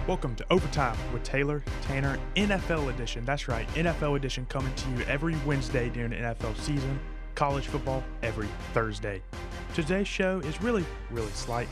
Welcome to Overtime with Taylor Tanner, NFL Edition. That's right, NFL Edition coming to you every Wednesday during the NFL season, college football every Thursday. Today's show is really slight.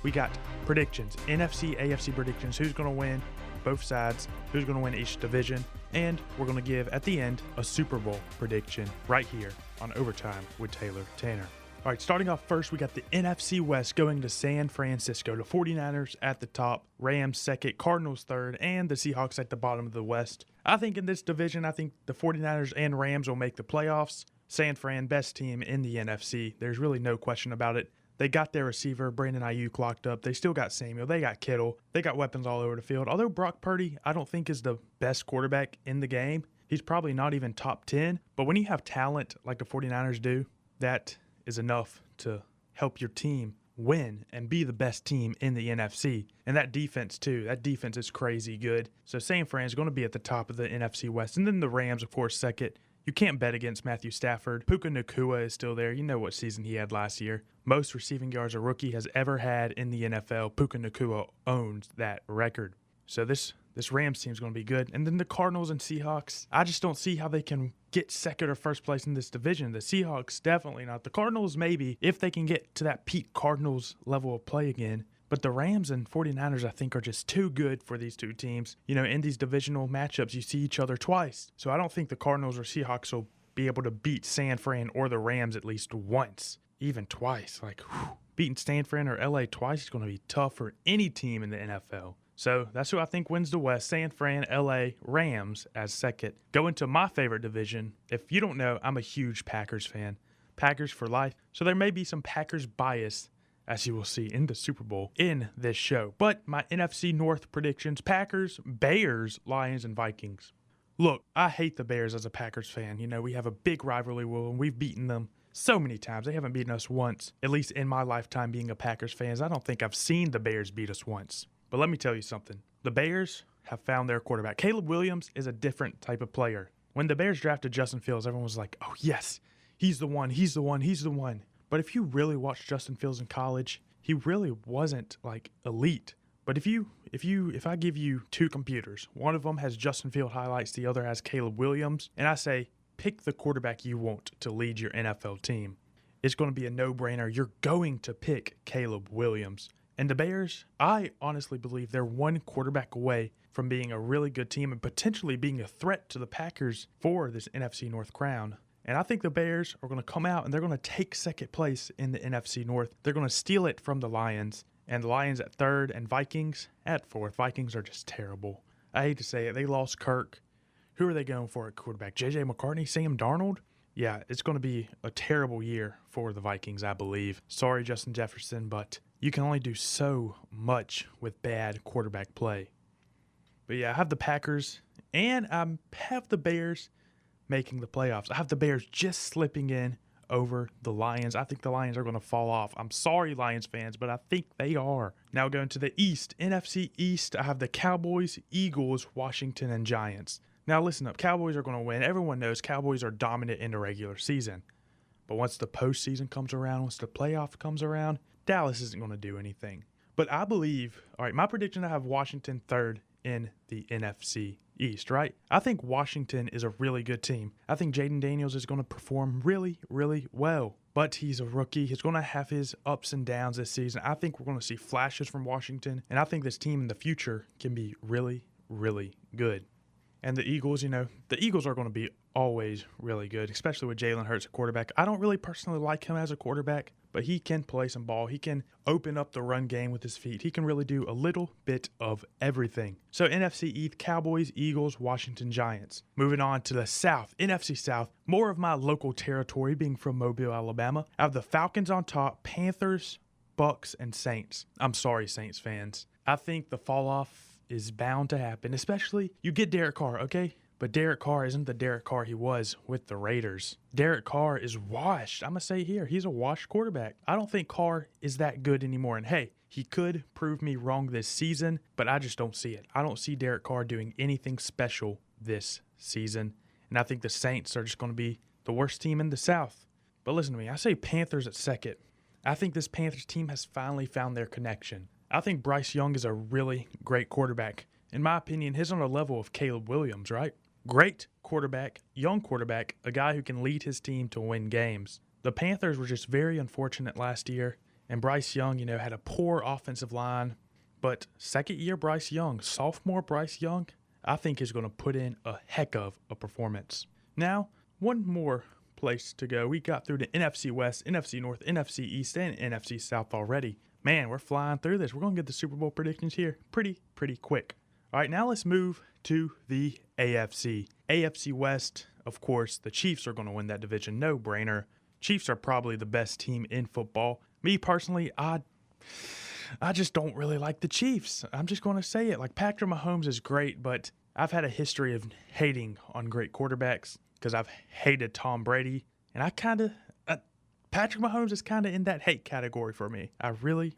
We got predictions, NFC, AFC predictions, who's going to win both sides, who's going to win each division, and we're going to give, at the end, a Super Bowl prediction right here on Overtime with Taylor Tanner. All right, starting off first, we got the NFC West going to San Francisco. The 49ers at the top, Rams second, Cardinals third, and the Seahawks at the bottom of the West. I think in this division, I think the 49ers and Rams will make the playoffs. San Fran, best team in the NFC. There's really no question about it. They got their receiver, Brandon Ayuk, locked up. They still got Samuel. They got Kittle. They got weapons all over the field. Although Brock Purdy, I don't think is the best quarterback in the game. He's probably not even top 10. But when you have talent like the 49ers do, that is enough to help your team win and be the best team in the NFC. And that defense, too. That defense is crazy good. So San Fran is going to be at the top of the NFC West. And then the Rams, of course, second. You can't bet against Matthew Stafford. Puka Nacua is still there. You know what season he had last year. Most receiving yards a rookie has ever had in the NFL. Puka Nacua owns that record. So this Rams team is going to be good. And then the Cardinals and Seahawks, I just don't see how they can get second or first place in this division. The Seahawks, definitely not. The Cardinals, maybe, if they can get to that peak Cardinals level of play again. But the Rams and 49ers, I think, are just too good for these two teams. You know, in these divisional matchups, you see each other twice. So I don't think the Cardinals or Seahawks will be able to beat San Fran or the Rams at least once, even twice. Like, beating San Fran or LA twice is going to be tough for any team in the NFL. So that's who I think wins the West. San Fran, LA, Rams as second. Going to my favorite division. If you don't know, I'm a huge Packers fan. Packers for life. So there may be some Packers bias, as you will see in the Super Bowl in this show. But my NFC North predictions, Packers, Bears, Lions, and Vikings. Look, I hate the Bears as a Packers fan. You know, we have a big rivalry with them. We've beaten them so many times. They haven't beaten us once, at least in my lifetime being a Packers fan. I don't think I've seen the Bears beat us once. But let me tell you something. The Bears have found their quarterback. Caleb Williams is a different type of player. When the Bears drafted Justin Fields, everyone was like, oh, yes, he's the one. But if you really watched Justin Fields in college, he really wasn't like elite. But if I give you two computers, one of them has Justin Field highlights, the other has Caleb Williams, and I say, pick the quarterback you want to lead your NFL team, it's going to be a no-brainer. You're going to pick Caleb Williams. And the Bears, I honestly believe they're one quarterback away from being a really good team and potentially being a threat to the Packers for this NFC North crown. And I think the Bears are going to come out and they're going to take second place in the NFC North. They're going to steal it from the Lions. And the Lions at third and Vikings at fourth. Vikings are just terrible. I hate to say it. They lost Kirk. Who are they going for at quarterback? J.J. McCartney? Sam Darnold? Yeah, it's going to be a terrible year for the Vikings, I believe. Sorry, Justin Jefferson, but you can only do so much with bad quarterback play. But yeah, I have the Packers and I have the Bears making the playoffs. I have the Bears just slipping in over the Lions. I think the Lions are going to fall off. I'm sorry, Lions fans, but I think they are. Now going to the East, NFC East, I have the Cowboys, Eagles, Washington, and Giants. Now listen up, Cowboys are going to win. Everyone knows Cowboys are dominant in the regular season. But once the postseason comes around, once the playoff comes around, Dallas isn't going to do anything. But I believe, all right, my prediction, I have Washington third in the NFC East, right? I think Washington is a really good team. I think Jaden Daniels is going to perform really well. But he's a rookie. He's going to have his ups and downs this season. I think we're going to see flashes from Washington. And I think this team in the future can be really good. And the Eagles, you know, the Eagles are going to be always really good, especially with Jalen Hurts at quarterback. I don't really personally like him as a quarterback, but he can play some ball. He can open up the run game with his feet. He can really do a little bit of everything. So NFC East, Cowboys, Eagles, Washington, Giants. Moving on to the South, NFC South, more of my local territory being from Mobile, Alabama. I have the Falcons on top, Panthers, Bucks, and Saints. I'm sorry, Saints fans. I think the fall off is bound to happen, especially you get Derek Carr, okay? But Derek Carr isn't the Derek Carr he was with the Raiders. Derek Carr is washed. I'm going to say here, he's a washed quarterback. I don't think Carr is that good anymore. And hey, he could prove me wrong this season, but I just don't see it. I don't see Derek Carr doing anything special this season. And I think the Saints are just going to be the worst team in the South. But listen to me, I say Panthers at second. I think this Panthers team has finally found their connection. I think Bryce Young is a really great quarterback. In my opinion, he's on the level of Caleb Williams, right? Great quarterback, young quarterback, a guy who can lead his team to win games. The Panthers were just very unfortunate last year, and Bryce Young, had a poor offensive line. But second year Bryce Young, sophomore Bryce Young, I think is going to put in a heck of a performance. Now, one more place to go. We got through the NFC West, NFC North, NFC East, and NFC South already. Man, we're flying through this. We're going to get the Super Bowl predictions here pretty quick. All right, now let's move to the AFC. AFC West, of course, the Chiefs are going to win that division. No brainer. Chiefs are probably the best team in football. Me personally, I just don't really like the Chiefs. I'm just going to say it. Like, Patrick Mahomes is great, but I've had a history of hating on great quarterbacks because I've hated Tom Brady. And Patrick Mahomes is kind of in that hate category for me. I really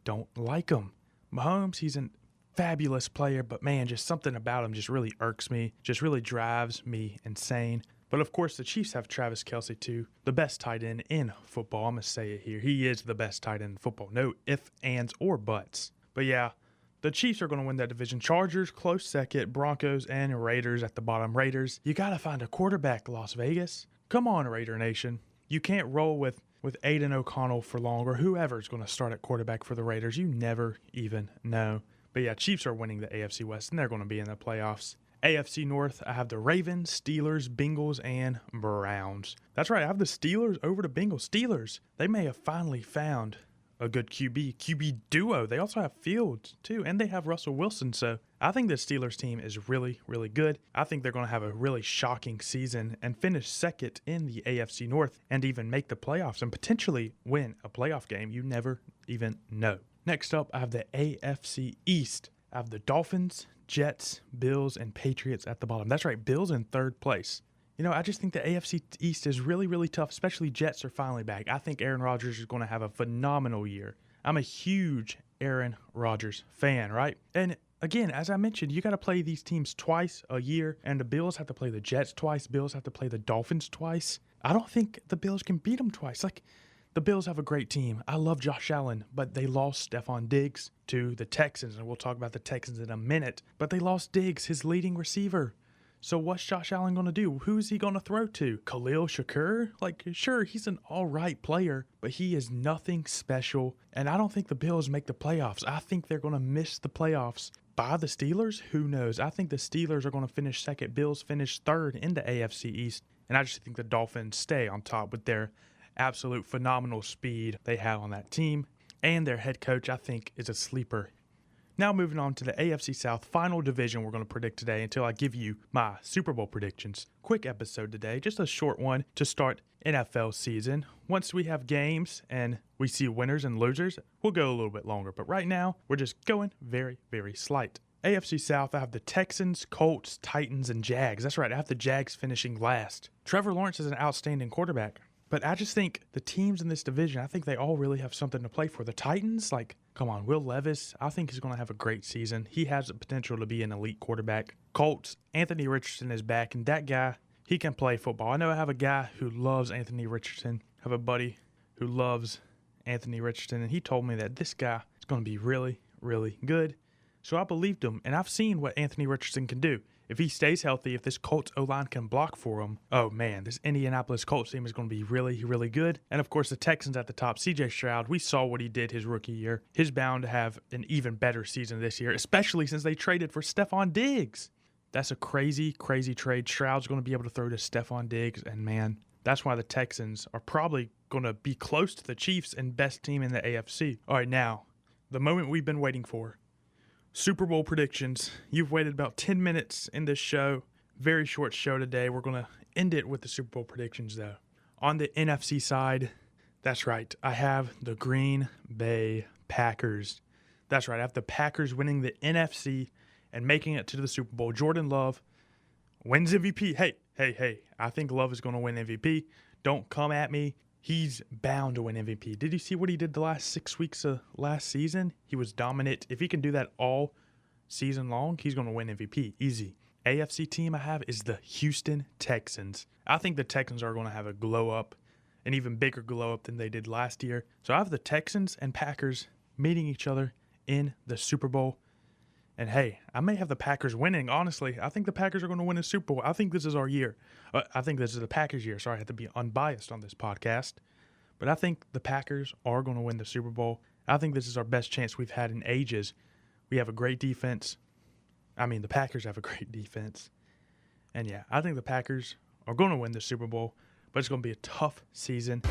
don't like him. Mahomes, he's a fabulous player, but man, just something about him just really irks me, just really drives me insane. But of course, the Chiefs have Travis Kelce too, the best tight end in football. I'm going to say it here. He is the best tight end in football. No ifs, ands, or buts. But yeah, the Chiefs are going to win that division. Chargers, close second. Broncos and Raiders at the bottom. Raiders, you got to find a quarterback, Las Vegas. Come on, Raider Nation. You can't roll with Aiden O'Connell for long, or whoever's going to start at quarterback for the Raiders. You never even know. But yeah, Chiefs are winning the AFC West, and they're going to be in the playoffs. AFC North, I have the Ravens, Steelers, Bengals, and Browns. That's right, I have the Steelers over the Bengals. Steelers, they may have finally found a good QB duo. They also have Fields, too, and they have Russell Wilson. So I think the Steelers team is really good. I think they're going to have a really shocking season and finish second in the AFC North and even make the playoffs and potentially win a playoff game. You never even know. Next up, I have the AFC East. I have the Dolphins, Jets, Bills, and Patriots at the bottom. That's right, Bills in third place. I just think the AFC East is really tough, especially Jets are finally back. I think Aaron Rodgers is going to have a phenomenal year. I'm a huge Aaron Rodgers fan, right? And again, as I mentioned, you got to play these teams twice a year, and the Bills have to play the Jets twice. Bills have to play the Dolphins twice. I don't think the Bills can beat them twice. The Bills have a great team. I love Josh Allen, but they lost Stephon Diggs to the Texans, and we'll talk about the Texans in a minute. But they lost Diggs, his leading receiver. So what's Josh Allen going to do? Who's he going to throw to? Khalil Shakir? Sure, he's an all right player, but he is nothing special. And I don't think the Bills make the playoffs. I think they're going to miss the playoffs. By the Steelers? Who knows? I think the Steelers are going to finish second. Bills finish third in the AFC East. And I just think the Dolphins stay on top with their absolute phenomenal speed they have on that team. And their head coach, I think, is a sleeper. Now moving on to the AFC South final division we're going to predict today until I give you my Super Bowl predictions. Quick episode today, just a short one to start NFL season. Once we have games and we see winners and losers, we'll go a little bit longer. But right now, we're just going very slight. AFC South, I have the Texans, Colts, Titans, and Jags. That's right, I have the Jags finishing last. Trevor Lawrence is an outstanding quarterback. But I just think the teams in this division, I think they all really have something to play for. The Titans, come on, Will Levis, I think he's going to have a great season. He has the potential to be an elite quarterback. Colts, Anthony Richardson is back, and that guy, he can play football. I know I have a guy who loves Anthony Richardson. I have a buddy who loves Anthony Richardson, and he told me that this guy is going to be really good. So I believed him, and I've seen what Anthony Richardson can do. If he stays healthy, if this Colts O-line can block for him, oh man, this Indianapolis Colts team is going to be really good. And of course, the Texans at the top. CJ Stroud, we saw what he did his rookie year. He's bound to have an even better season this year, especially since they traded for Stephon Diggs. That's a crazy trade. Stroud's going to be able to throw to Stephon Diggs, and man, that's why the Texans are probably going to be close to the Chiefs and best team in the AFC. All right, now, the moment we've been waiting for. Super Bowl predictions. You've waited about 10 minutes in this show. Very short show today. We're going to end it with the Super Bowl predictions, though. On the NFC side, that's right, I have the Green Bay Packers. That's right, I have the Packers winning the NFC and making it to the Super Bowl. Jordan Love wins MVP. Hey, I think Love is going to win MVP. Don't come at me. He's bound to win MVP. Did you see what he did the last 6 weeks of last season? He was dominant. If he can do that all season long, he's going to win MVP. Easy. AFC team I have is the Houston Texans. I think the Texans are going to have a glow up, an even bigger glow up than they did last year. So I have the Texans and Packers meeting each other in the Super Bowl. And hey, I may have the Packers winning. Honestly, I think the Packers are going to win the Super Bowl. I think this is our year. I think this is the Packers' year. Sorry, I have to be unbiased on this podcast. But I think the Packers are going to win the Super Bowl. I think this is our best chance we've had in ages. We have a great defense. I mean, the Packers have a great defense. And yeah, I think the Packers are going to win the Super Bowl. But it's going to be a tough season.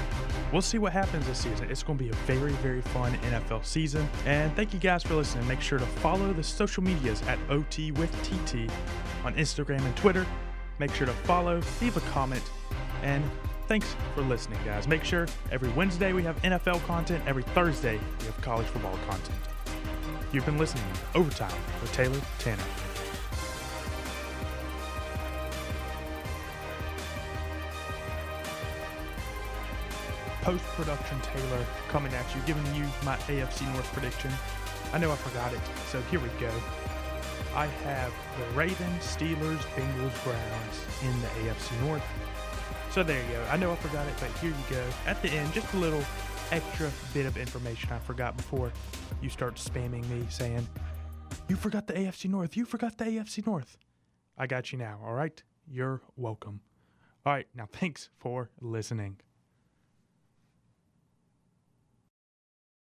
We'll see what happens this season. It's going to be a very, very fun NFL season. And thank you guys for listening. Make sure to follow the social medias at OT with TT on Instagram and Twitter. Make sure to follow, leave a comment, and thanks for listening, guys. Make sure every Wednesday we have NFL content. Every Thursday we have college football content. You've been listening to Overtime with Taylor Tanner. Post-production Taylor coming at you, giving you my AFC North prediction. I know I forgot it, so here we go. I have the Ravens, Steelers, Bengals, Browns in the AFC North. So there you go. I know I forgot it, but here you go. At the end, just a little extra bit of information I forgot before you start spamming me saying, you forgot the AFC North. You forgot the AFC North. I got you now, all right? You're welcome. All right, now thanks for listening.